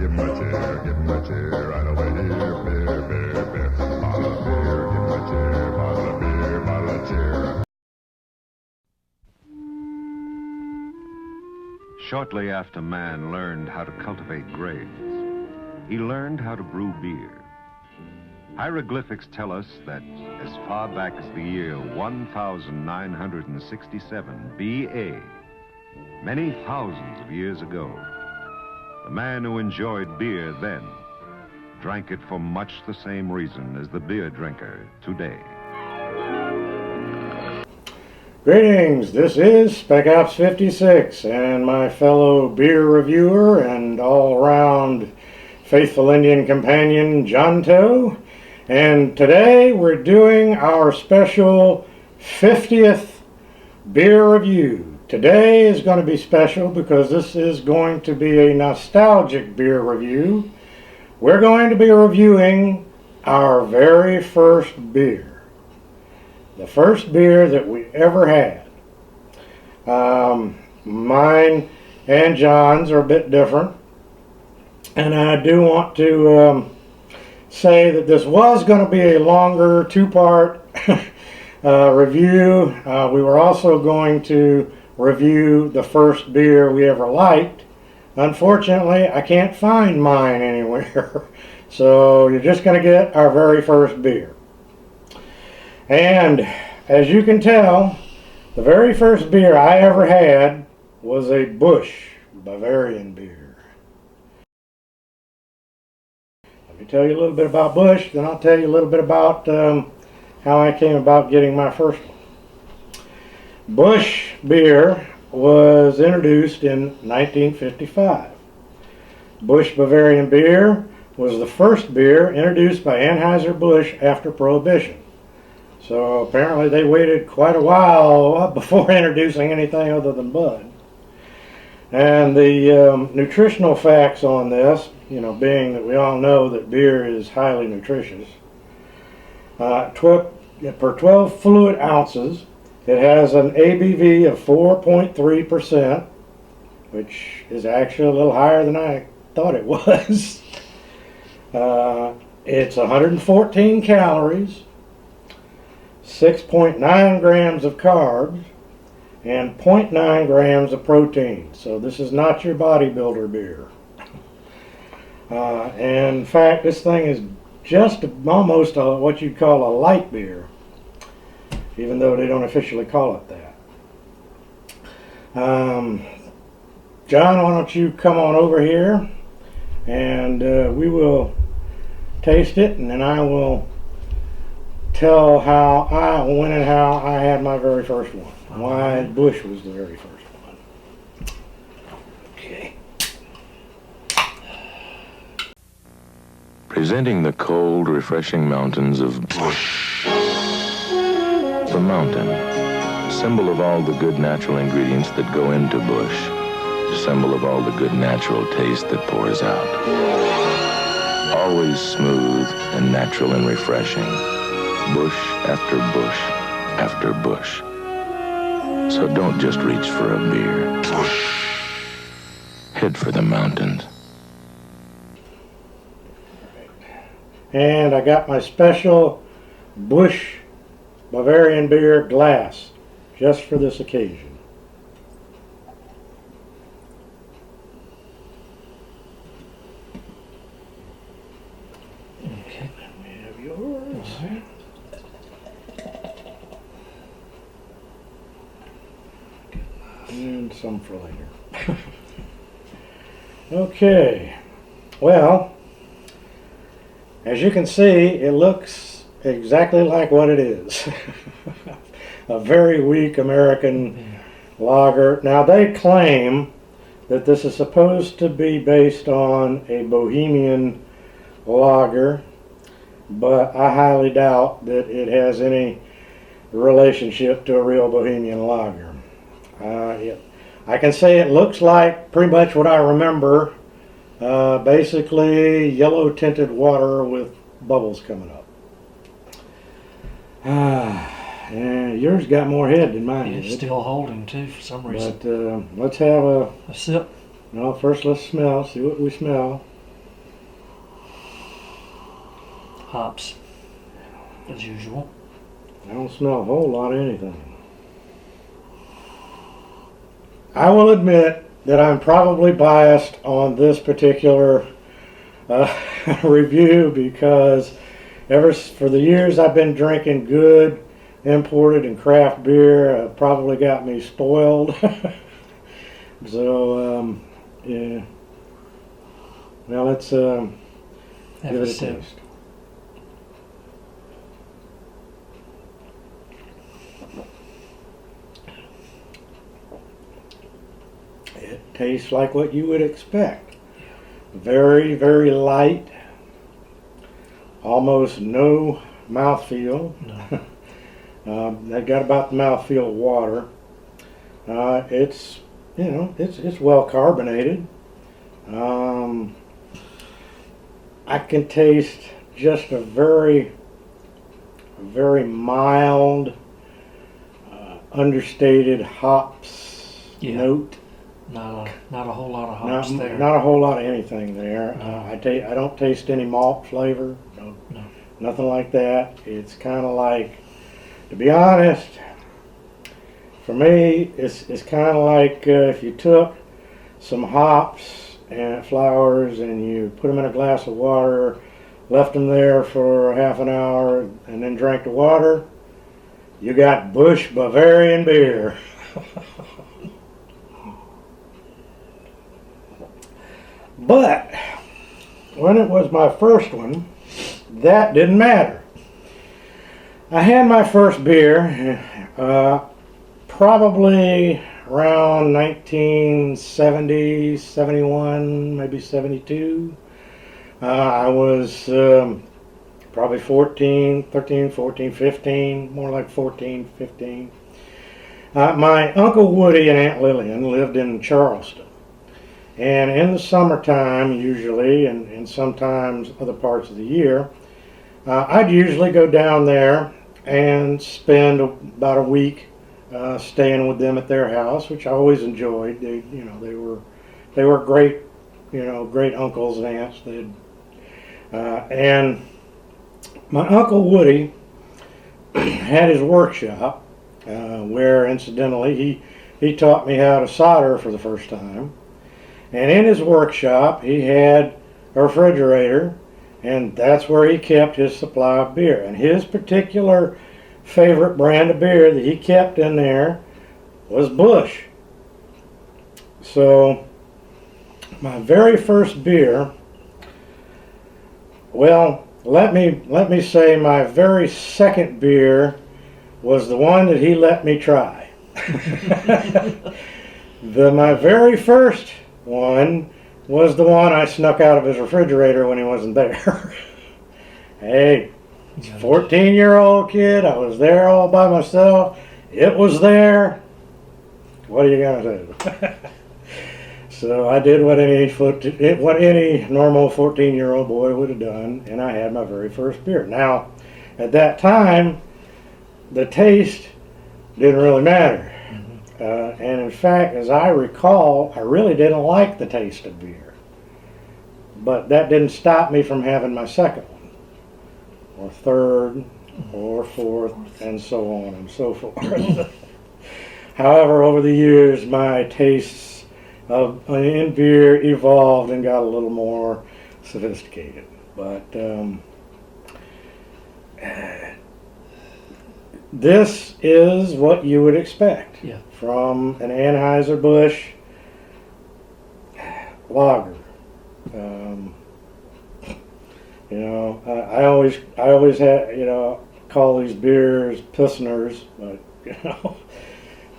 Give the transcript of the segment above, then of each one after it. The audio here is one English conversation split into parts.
give me a chair, give me a chair right over here. Beer, beer, beer. Bottle of beer, give me a chair. Bottle of beer, bottle of chair. Shortly after man learned how to cultivate grapes, he learned how to brew beer. Hieroglyphics tell us that as far back as the year 1967 BA, many thousands of years ago, the man who enjoyed beer then drank it for much the same reason as the beer drinker today. Greetings, this is Spec Ops 56 and my fellow beer reviewer and all-around faithful Indian companion, John Toe. And today we're doing our special 50th beer review. Today is going to be special because this is going to be a nostalgic beer review. We're going to be reviewing our very first beer. The first beer that we ever had. Mine and John's are a bit different. And I do want to say that this was going to be a longer two-part review. We were also going to review the first beer we ever liked. Unfortunately, I can't find mine anywhere. So you're just going to get our very first beer. And as you can tell, the very first beer I ever had was a Busch Bavarian beer. Let me tell you a little bit about Busch, then I'll tell you a little bit about how I came about getting my first one. Busch beer was introduced in 1955. Busch Bavarian beer was the first beer introduced by Anheuser-Busch after Prohibition. So apparently they waited quite a while before introducing anything other than Bud. And the nutritional facts on this, being that we all know that beer is highly nutritious. Per 12 fluid ounces, it has an ABV of 4.3%, which is actually a little higher than I thought it was. It's 114 calories, 6.9 grams of carbs, and 0.9 grams of protein. So this is not your bodybuilder beer. And in fact, this thing is just almost what you'd call a light beer, even though they don't officially call it that. John, why don't you come on over here and we will taste it, and then I will tell when and how I had my very first one. Why Busch was the very first one. Okay. Presenting the cold, refreshing mountains of Busch. The mountain, symbol of all the good natural ingredients that go into Busch. Symbol of all the good natural taste that pours out. Always smooth and natural and refreshing. Busch after bush after bush. So don't just reach for a beer. Head for the mountains. And I got my special Busch Bavarian beer glass just for this occasion. Okay, let me have yours. And some for later. Okay, well, as you can see, it looks exactly like what it is. A very weak American lager. Now they claim that this is supposed to be based on a Bohemian lager, but I highly doubt that it has any relationship to a real Bohemian lager. I can say it looks like pretty much what I remember. Basically yellow tinted water with bubbles coming up. And yours got more head than mine did. It's still holding too for some reason. But let's have a sip. No, first let's smell, see what we smell. hops, as usual. I don't smell a whole lot of anything. I will admit that I'm probably biased on this particular review because for the years I've been drinking good imported and craft beer, probably got me spoiled. So, yeah. Well, let's Have give a it a sip. taste. It tastes like what you would expect. Very, very light. Almost no mouthfeel. No. They got about the mouthfeel of water. It's it's well carbonated. I can taste just a very, very mild, understated hops Yeah. note. Not a whole lot of hops Not, there. not a whole lot of anything there. No. I don't taste any malt flavor. No. Nothing like that. It's kind of like, to be honest, for me, it's kind of like if you took some hops and flowers and you put them in a glass of water, left them there for half an hour, and then drank the water, you got Busch Bavarian beer. But when it was my first one, that didn't matter. I had my first beer probably around 1970, 71, maybe 72. I was probably 13, 14, 15, more like 14, 15. My Uncle Woody and Aunt Lillian lived in Charleston. And in the summertime, usually, and sometimes other parts of the year, I'd usually go down there and spend about a week staying with them at their house, which I always enjoyed. They were great, great uncles and aunts. And my Uncle Woody had his workshop, where incidentally he taught me how to solder for the first time. And in his workshop, he had a refrigerator, and that's where he kept his supply of beer. And his particular favorite brand of beer that he kept in there was Busch. So, my very first beer, well, let me say my very second beer was the one that he let me try. My very first one was the one I snuck out of his refrigerator when he wasn't there. Hey, 14-year-old kid, I was there all by myself. It was there. What are you gonna do? So I did what any normal 14-year-old boy would have done, and I had my very first beer. Now, at that time, the taste didn't really matter. And in fact, as I recall, I really didn't like the taste of beer. But that didn't stop me from having my second one, or third, or fourth, and so on and so forth. However, over the years, my tastes in beer evolved and got a little more sophisticated. But this is what you would expect. Yeah. From an Anheuser-Busch lager. I always call these beers Pilsners, but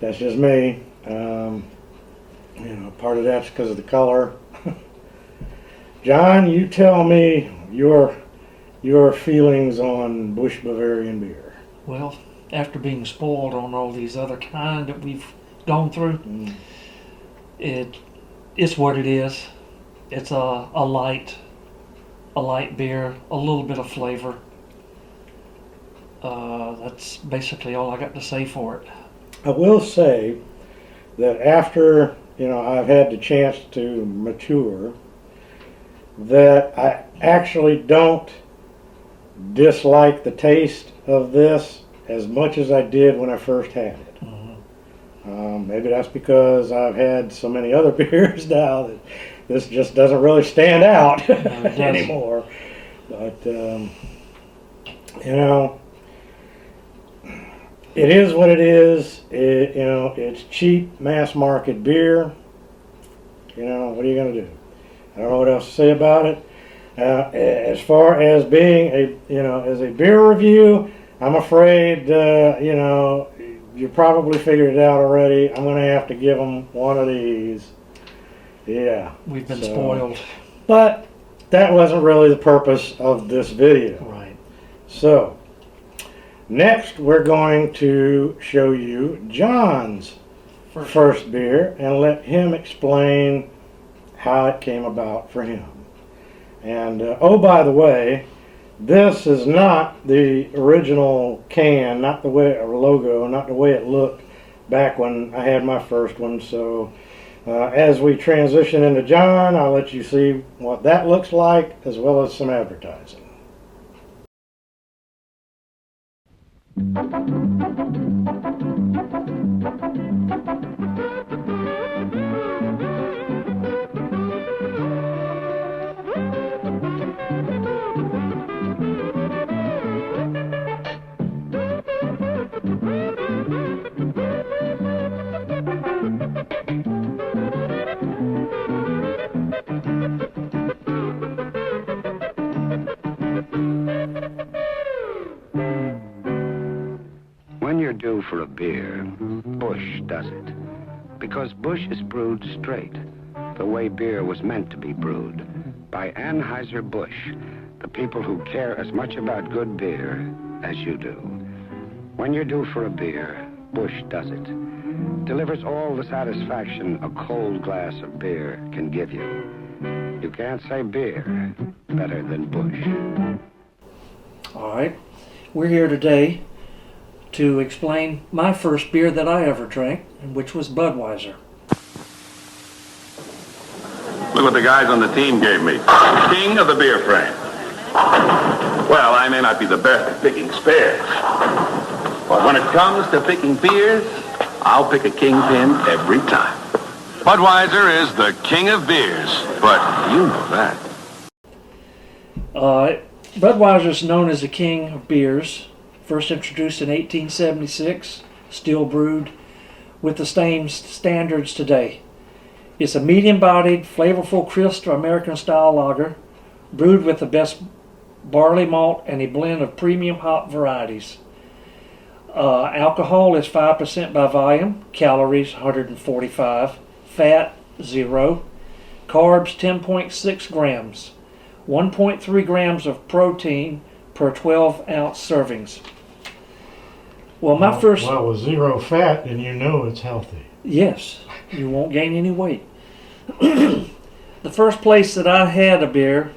that's just me. Part of that's because of the color. John, you tell me your feelings on Busch Bavarian beer. Well, after being spoiled on all these other kind that we've gone through, it's what it is. It's a light beer, a little bit of flavor. That's basically all I got to say for it. I will say that after I've had the chance to mature, that I actually don't dislike the taste of this as much as I did when I first had it. Maybe that's because I've had so many other beers now that this just doesn't really stand out anymore. But, you know, it is what it is. You know, it's cheap, mass market beer. You know, what are you going to do? I don't know what else to say about it. As far as being as a beer review, I'm afraid, you know, you probably figured it out already. I'm going to have to give them one of these. Yeah. We've been spoiled. But that wasn't really the purpose of this video. Right. So, next we're going to show you John's first beer and let him explain how it came about for him. And, oh, by the way, this is not the original can, not the way, or logo, not the way it looked back when I had my first one. So as we transition into John, I'll let you see what that looks like, as well as some advertising. When you're due for a beer, Busch does it. Because Busch is brewed straight, the way beer was meant to be brewed, by Anheuser-Busch, the people who care as much about good beer as you do. When you're due for a beer, Busch does it. Delivers all the satisfaction a cold glass of beer can give you. You can't say beer better than Busch. All right. We're here today to explain my first beer that I ever drank, which was Budweiser. Look what the guys on the team gave me. King of the beer frame. Well, I may not be the best at picking spares, but when it comes to picking beers, I'll pick a kingpin every time. Budweiser is the king of beers, but you know that. Budweiser is known as the king of beers. First introduced in 1876, still brewed with the same standards today. It's a medium-bodied, flavorful, crisp American-style lager, brewed with the best barley malt and a blend of premium hop varieties. Alcohol is 5% by volume, calories 145, fat 0, carbs 10.6 grams, 1.3 grams of protein per 12-ounce servings. Well, Well, with 0 fat, then you know it's healthy. Yes, you won't gain any weight. The first place that I had a beer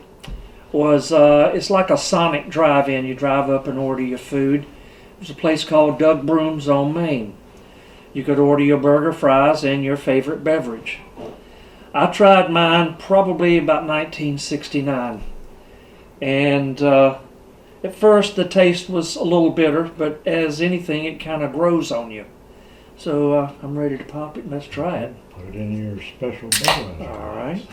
was, it's like a Sonic drive-in. You drive up and order your food. There's a place called Doug Broom's on Main. You could order your burger, fries, and your favorite beverage. I tried mine probably about 1969. And at first the taste was a little bitter, but as anything, it kind of grows on you. So I'm ready to pop it and let's try it. Put it in your special Budweiser. All right.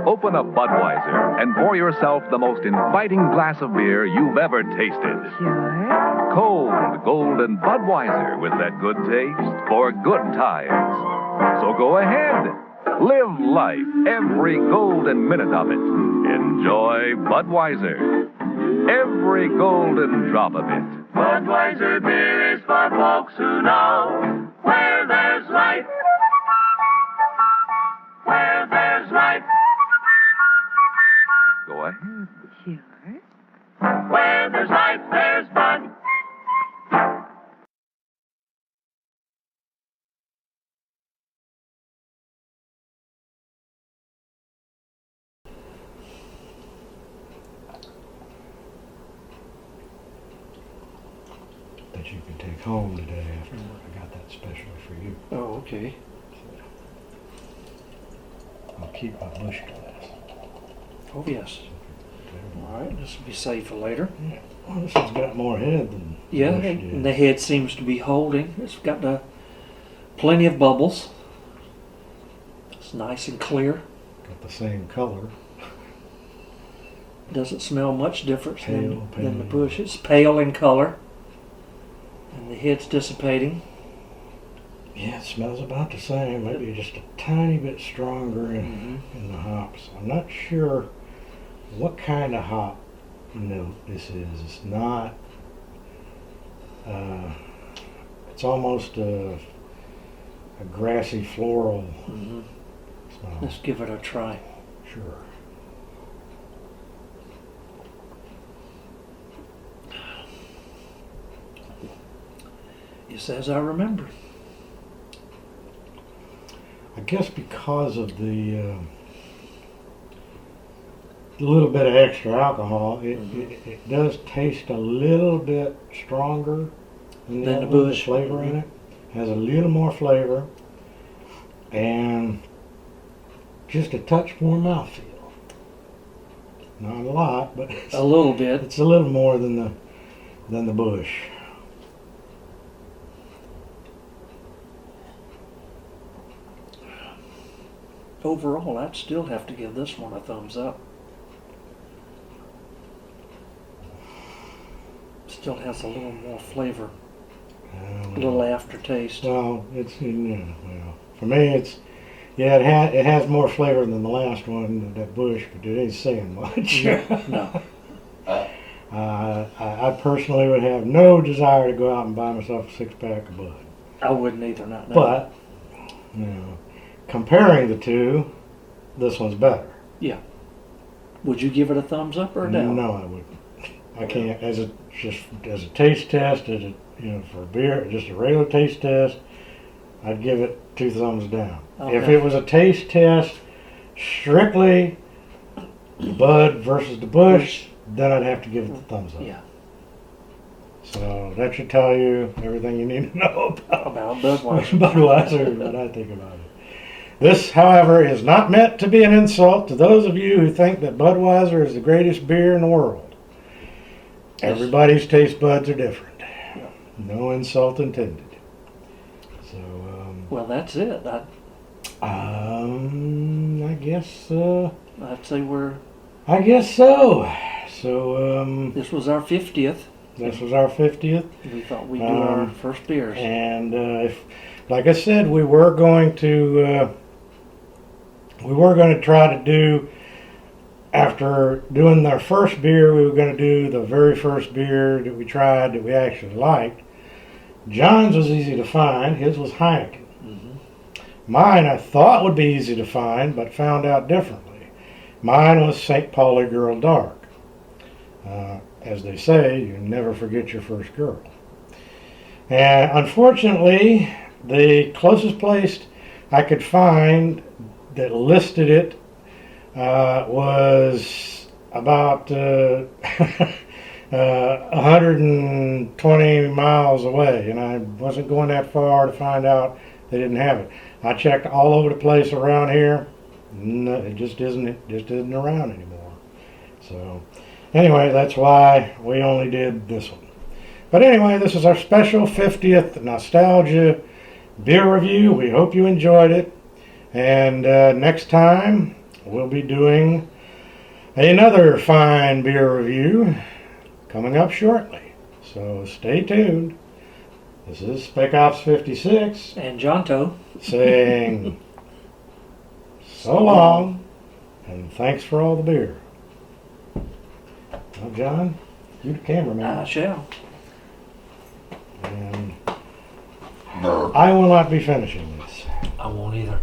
Open a Budweiser and pour yourself the most inviting glass of beer you've ever tasted. Sure. Cold, golden Budweiser with that good taste for good times. So go ahead. Live life every golden minute of it. Enjoy Budweiser. Every golden drop of it. Budweiser beer is for folks who know where there's life. Where there's life. Go ahead. Sure. Where there's life, there's Bud. to take home today after work. I got that specially for you. Oh, okay. I'll keep my bush glass. Oh, yes. All right, this will be safe for later. Well, this has got more head than Yeah, bush did. and the head seems to be holding. It's got plenty of bubbles. It's nice and clear. Got the same color. Doesn't smell much different Pale. than the bush. It's pale in color. And the head's dissipating. Yeah, it smells about the same. Maybe just a tiny bit stronger in the hops. I'm not sure what kind of hop note this is. It's not. It's almost a grassy floral smell. Let's give it a try. Sure. It's as I remember. I guess because of the little bit of extra alcohol, it does taste a little bit stronger than Than the other one. bush. Flavor in it has a little more flavor and just a touch more mouthfeel. Not a lot, but A little bit. it's a little more than the bush. Overall, I'd still have to give this one a thumbs up. Still has a little more flavor, a little aftertaste. Well, for me, it has more flavor than the last one, that bush, but it ain't saying much. No. I personally would have no desire to go out and buy myself a 6-pack of Bud. I wouldn't either, not now. But, comparing the two, this one's better. Would you give it a thumbs up or a down? No, I wouldn't. I can't. As a taste test, for beer, just a regular taste test, I'd give it 2 thumbs down. Okay. If it was a taste test, strictly Bud versus the Bush, then I'd have to give it the thumbs up. Yeah. So that should tell you everything you need to know About Budweiser. Budweiser and what I think about it. This, however, is not meant to be an insult to those of you who think that Budweiser is the greatest beer in the world. Everybody's taste buds are different. No insult intended. So, Well, that's it. I guess, I'd say I guess so. So, this was our 50th. this was our 50th. We thought we'd do our Um, first beers. And like I said, we were going to try to do, after doing our first beer, we were going to do the very first beer that we tried that we actually liked. John's was easy to find. His was Heineken. Mine I thought would be easy to find, but found out differently. Mine was St. Pauli Girl Dark. As they say, you never forget your first girl. And unfortunately, the closest place I could find that listed it was about 120 miles away, and I wasn't going that far to find out they didn't have it. I checked all over the place around here. No, it just isn't around anymore. So anyway, that's why we only did this one. But anyway, this is our special 50th Nostalgia beer review. We hope you enjoyed it. And next time, we'll be doing another fine beer review coming up shortly. So stay tuned. This is Spec Ops 56 And Jonto. saying so long and thanks for all the beer. Well, John, you the cameraman. I shall. And I will not be finishing this. I won't either.